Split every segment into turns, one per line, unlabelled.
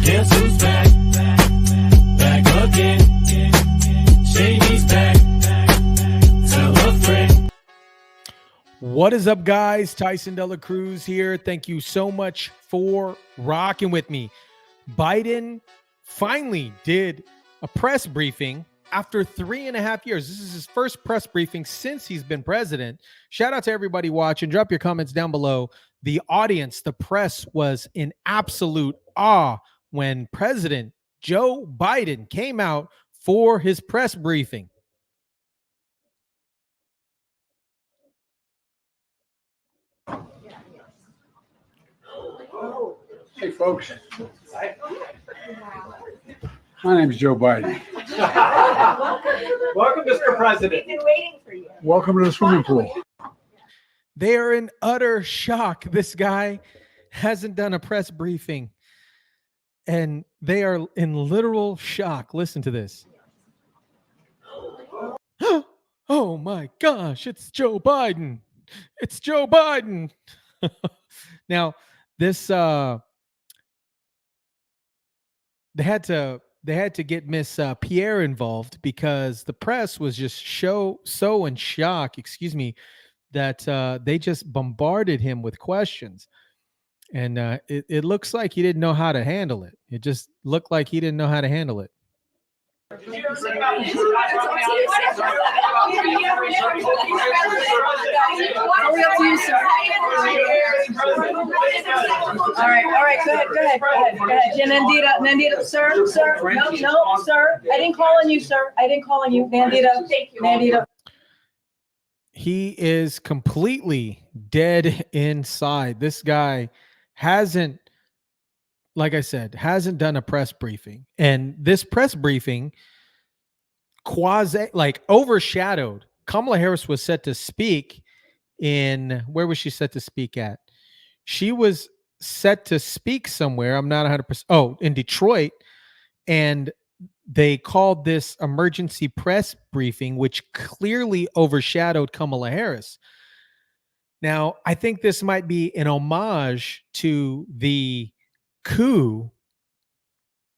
Guess who's back? Back again. Shady's back. Tell a friend.
What is up, guys? Tyson Dela Cruz here. Thank you so much for rocking with me. Biden finally did a press briefing after 3.5 years. This is his first press briefing since he's been president. Shout out to everybody watching. Drop your comments down below. The audience, the press, was in absolute awe when President Joe Biden came out for his press briefing.
Hey, folks. My name is Joe Biden.
Welcome, Mr. President.
We've been waiting for you.
Welcome to the swimming pool.
They are in utter shock. This guy hasn't done a press briefing, and they are in literal shock. Listen to this. Oh my gosh, it's Joe Biden. It's Joe Biden. Now, this they had to get Miss Pierre involved because the press was just so in shock, that they just bombarded him with questions. And it looks like he didn't know how to handle it. It just looked like he didn't know how to handle it.
All right, go ahead. Nandita, sir, no, sir. I didn't call on you, sir. I didn't call on you, Nandita. Thank you, Nandita.
He is completely dead inside. This guy hasn't, like I said, hasn't done a press briefing. And this press briefing overshadowed. Kamala Harris was set to speak in, where was she set to speak at? She was set to speak somewhere. I'm not 100%. Oh, in Detroit. And they called this emergency press briefing, which clearly overshadowed Kamala Harris. Now, I think this might be an homage to the coup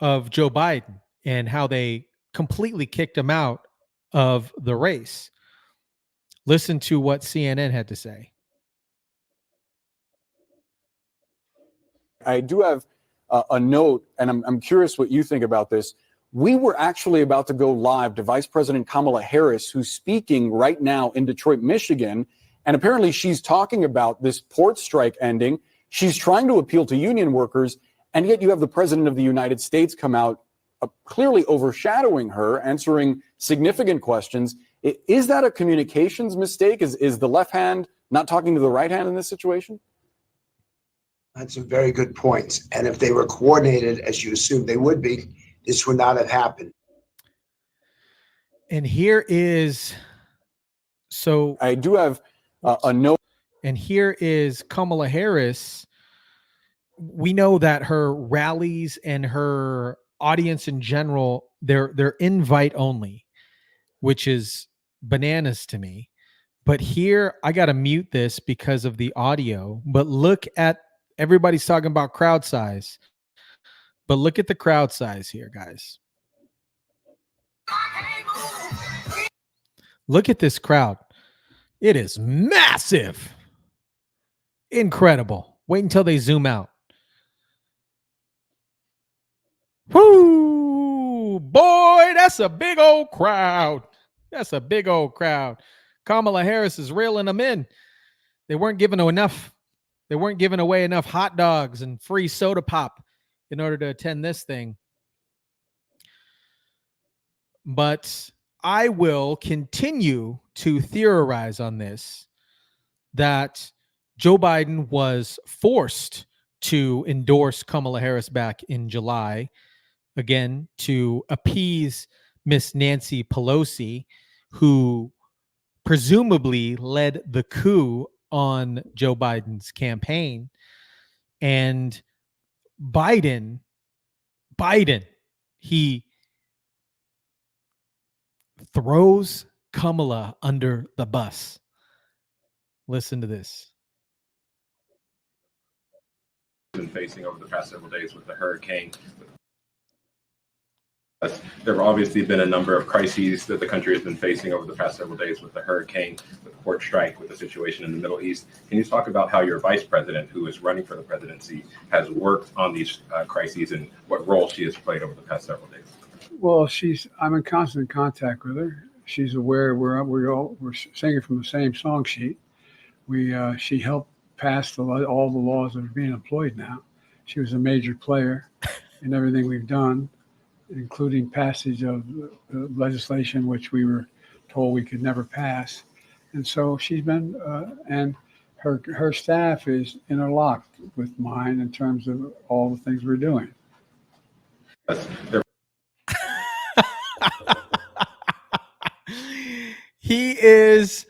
of Joe Biden and how they completely kicked him out of the race. Listen to what CNN had to say.
I do have a note, and I'm curious what you think about this. We were actually about to go live to Vice President Kamala Harris, who's speaking right now in Detroit, Michigan. And apparently she's talking about this port strike ending. She's trying to appeal to union workers. And yet you have the President of the United States come out clearly overshadowing her, answering significant questions. Is that a communications mistake? Is the left hand not talking to the right hand in this situation?
That's a very good point. And if they were coordinated, as you assumed they would be, this would not have happened.
And here is, so
I do have a note.
And here is Kamala Harris. We know that her rallies and her audience in general, they're invite only, which is bananas to me. But here, I got to mute this because of the audio. But look at, everybody's talking about crowd size. But look at the crowd size here, guys. Look at this crowd. It is massive. Incredible. Wait until they zoom out. Whoo! Boy, that's a big old crowd. That's a big old crowd. Kamala Harris is reeling them in. They weren't giving enough. They weren't giving away enough hot dogs and free soda pop in order to attend this thing. But I will continue to theorize on this, that Joe Biden was forced to endorse Kamala Harris back in July, again, to appease Miss Nancy Pelosi, who presumably led the coup on Joe Biden's campaign. And Biden, he throws Kamala under the bus. Listen to this.
Been facing over the past several days with the hurricane, with There have obviously been a number of crises that the country has been facing over the past several days, with the hurricane, with the port strike, with the situation in the Middle East. Can you talk about how your vice president, who is running for the presidency, has worked on these crises and what role she has played over the past several days?
Well, I'm in constant contact with her. She's aware we're singing from the same song sheet. She helped pass all the laws that are being employed now. She was a major player in everything we've done, including passage of legislation which we were told we could never pass. And so she's been, and her staff is interlocked with mine in terms of all the things we're doing.
He is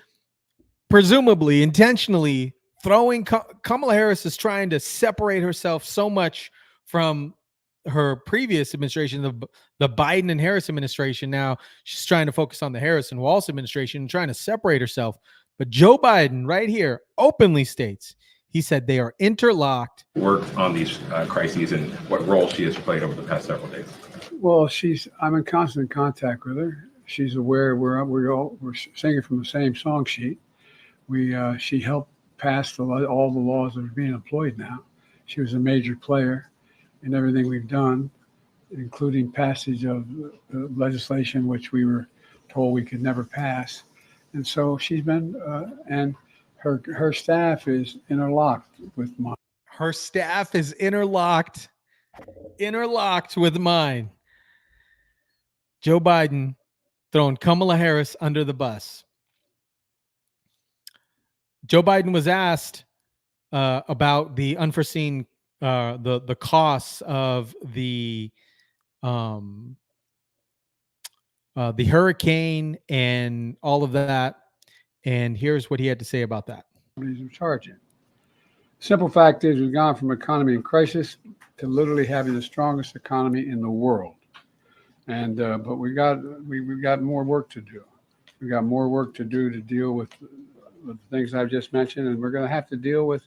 presumably intentionally throwing Kamala Harris is trying to separate herself so much from her previous administration, the Biden and Harris administration. Now she's trying to focus on the Harris and Walz administration and trying to separate herself. But Joe Biden right here openly states, he said they are interlocked.
Worked on these crises and what role she has played over the past several days.
Well, I'm in constant contact with her. She's aware we're singing from the same song sheet. She helped pass all the laws that are being employed now. She was a major player in everything we've done, including passage of legislation which we were told we could never pass. And so she's been, and her staff is interlocked with mine.
Her staff is interlocked with mine. Joe Biden throwing Kamala Harris under the bus. Joe Biden was asked about the unforeseen, the costs of the hurricane and all of that, and here's what he had to say about that.
He's in charge of. Simple fact is, we've gone from economy in crisis to literally having the strongest economy in the world. And but we've got more work to do. We've got more work to do to deal with the things I've just mentioned, and we're going to have to deal with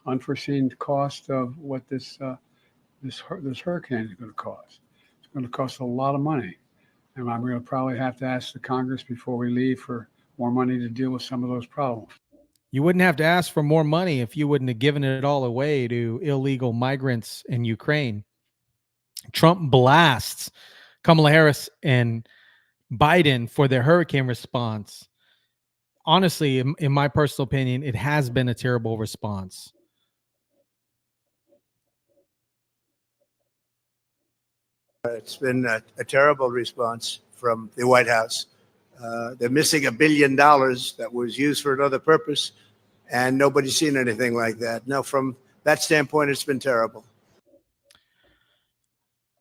unforeseen cost of what this hurricane is going to cost. It's going to cost a lot of money, and I'm going to probably have to ask the Congress before we leave for more money to deal with some of those problems.
You wouldn't have to ask for more money if you wouldn't have given it all away to illegal migrants in Ukraine. Trump blasts Kamala Harris and Biden for their hurricane response. Honestly, in my personal opinion, it has been a terrible response.
It's been a terrible response from the White House. They're missing $1 billion that was used for another purpose, and nobody's seen anything like that. No, from that standpoint, it's been terrible.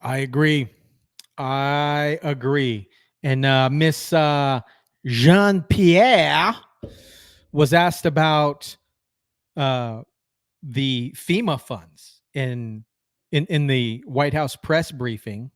I agree. And Miss Jean-Pierre was asked about the FEMA funds in the White House press briefing.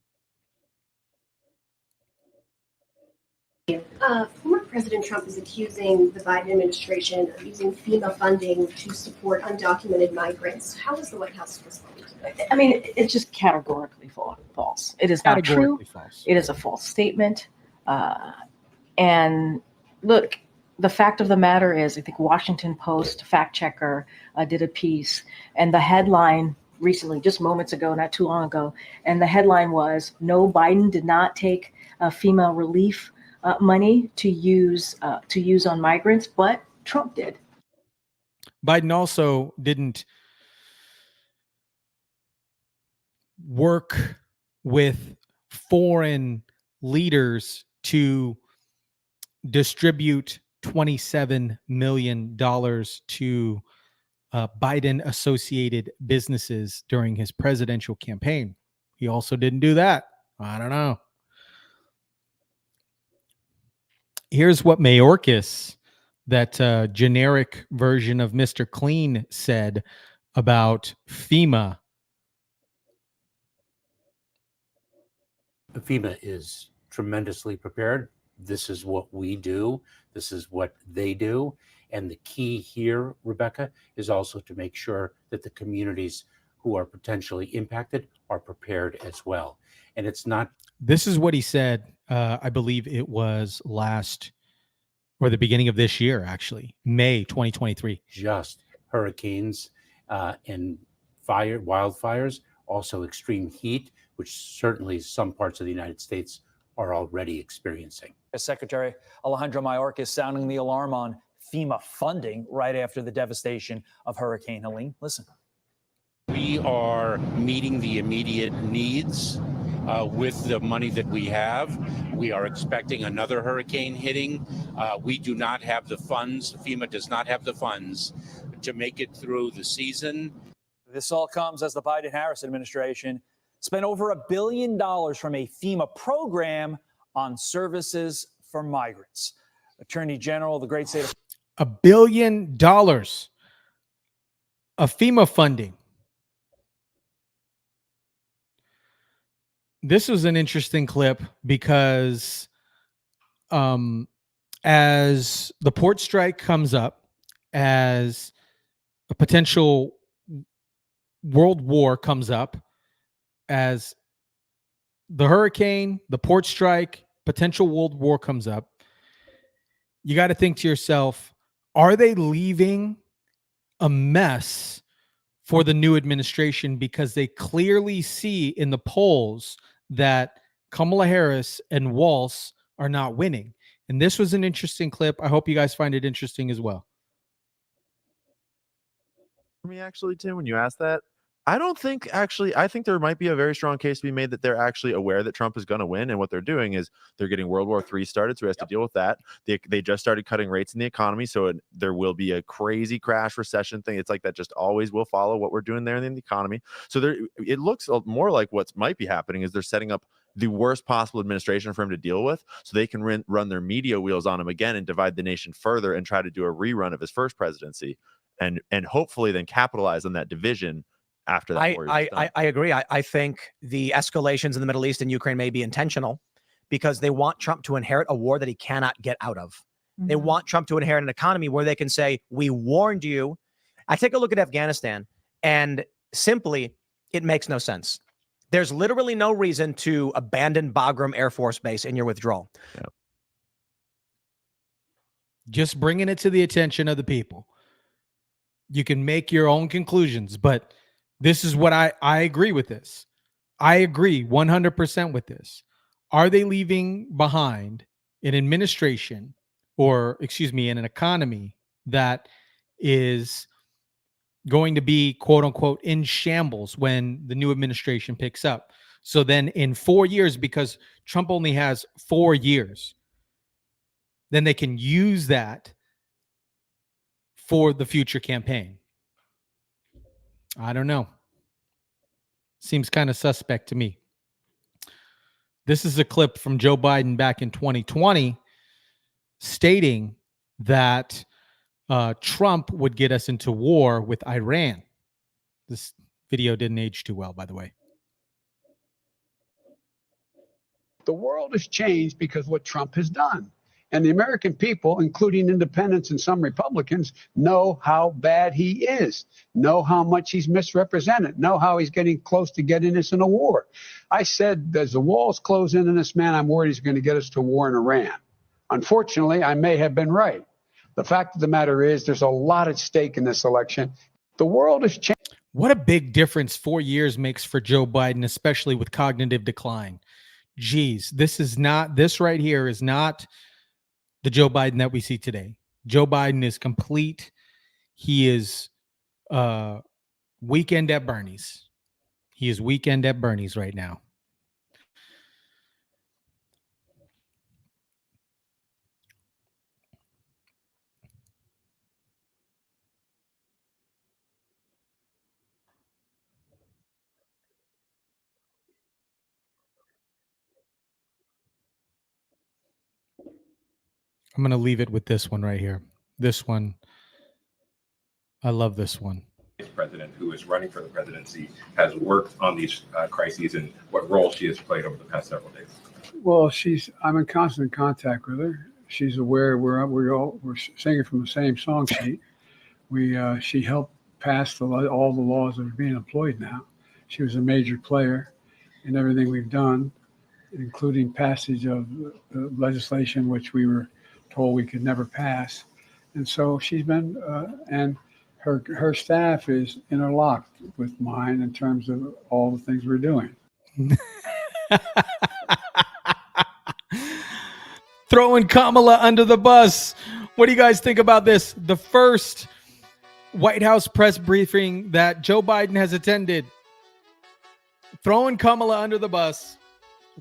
Former President Trump is accusing the Biden administration of using FEMA funding to support undocumented migrants. How is the White House responding to that?
I mean, it's just categorically false. It is not true.
False.
It is a false statement. And look, the fact of the matter is, I think Washington Post fact checker did a piece, and the headline recently, just moments ago, not too long ago, and the headline was, "No, Biden did not take FEMA relief money to use on migrants, but Trump did."
Biden also didn't work with foreign leaders to distribute $27 million to Biden associated businesses during his presidential campaign. He also didn't do that. I don't know. Here's what Mayorkas, that generic version of Mr. Clean, said about FEMA.
FEMA is tremendously prepared. This is what we do. This is what they do. And the key here, Rebecca, is also to make sure that the communities who are potentially impacted are prepared as well. And it's not
This is what he said. I believe it was last or the beginning of this year, actually, May 2023.
just hurricanes and wildfires, also extreme heat, which certainly some parts of the United States are already experiencing.
Secretary Alejandro Mayorkas is sounding the alarm on FEMA funding right after the devastation of Hurricane Helene. Listen.
We are meeting the immediate needs with the money that we have. We are expecting another hurricane hitting. We do not have the funds. FEMA does not have the funds to make it through the season.
This all comes as the Biden-Harris administration spent over $1 billion from a FEMA program on services for migrants. Attorney General of the great state of
$1 billion of FEMA funding. This was an interesting clip because as the port strike comes up, as a potential world war comes up, as the hurricane, the port strike, potential world war comes up, you got to think to yourself, are they leaving a mess for the new administration? Because they clearly see in the polls that Kamala Harris and Walz are not winning. And this was an interesting clip. I hope you guys find it interesting as well.
For me, actually, Tim, when you asked that, I don't think actually, I think there might be a very strong case to be made that they're actually aware that Trump is going to win. And what they're doing is they're getting World War III started. So he has to deal with that. They just started cutting rates in the economy. So there will be a crazy crash recession thing. It's like that just always will follow what we're doing there in the economy. So it looks more like what might be happening is they're setting up the worst possible administration for him to deal with so they can run their media wheels on him again and divide the nation further and try to do a rerun of his first presidency and hopefully then capitalize on that division after that.
I agree. I think the escalations in the Middle East and Ukraine may be intentional because they want Trump to inherit a war that he cannot get out of. Mm-hmm. They want Trump to inherit an economy where they can say, we warned you. I take a look at Afghanistan and simply it makes no sense. There's literally no reason to abandon Bagram Air Force Base in your withdrawal.
Yeah.
Just bringing it to the attention of the people. You can make your own conclusions, but this is what I agree with this. I agree 100% with this. Are they leaving behind an administration or, in an economy that is going to be, quote unquote, in shambles when the new administration picks up? So then in 4 years, because Trump only has 4 years, then they can use that for the future campaign. I don't know. Seems kind of suspect to me. This is a clip from Joe Biden back in 2020 stating that Trump would get us into war with Iran. This video didn't age too well, by the way.
The world has changed because of what Trump has done. And the American people, including independents and some Republicans, know how bad he is, know how much he's misrepresented, know how he's getting close to getting us in a war. I said, as the walls close in on this man, I'm worried he's going to get us to war in Iran. Unfortunately, I may have been right. The fact of the matter is there's a lot at stake in this election. The world has changed.
What a big difference 4 years makes for Joe Biden, especially with cognitive decline. Geez, this right here is not the Joe Biden that we see today. Joe Biden is complete. He is weekend at Bernie's. He is weekend at Bernie's right now. I'm going to leave it with this one right here. This one. I love this one.
President who is running for the presidency has worked on these crises and what role she has played over the past several days.
Well, I'm in constant contact with her. She's aware we're singing from the same song sheet. She helped passed all the laws that are being employed now. She was a major player in everything we've done, including passage of legislation which we were told we could never pass. And so she's been, and her staff is interlocked with mine in terms of all the things we're doing.
Throwing Kamala under the bus. What do you guys think about this? The first White House press briefing that Joe Biden has attended. Throwing Kamala under the bus.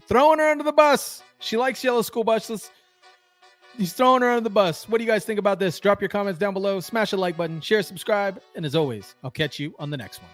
Throwing her under the bus. She likes yellow school buses. He's throwing her under the bus. What do you guys think about this? Drop your comments down below. Smash the like button. Share, subscribe. And as always, I'll catch you on the next one.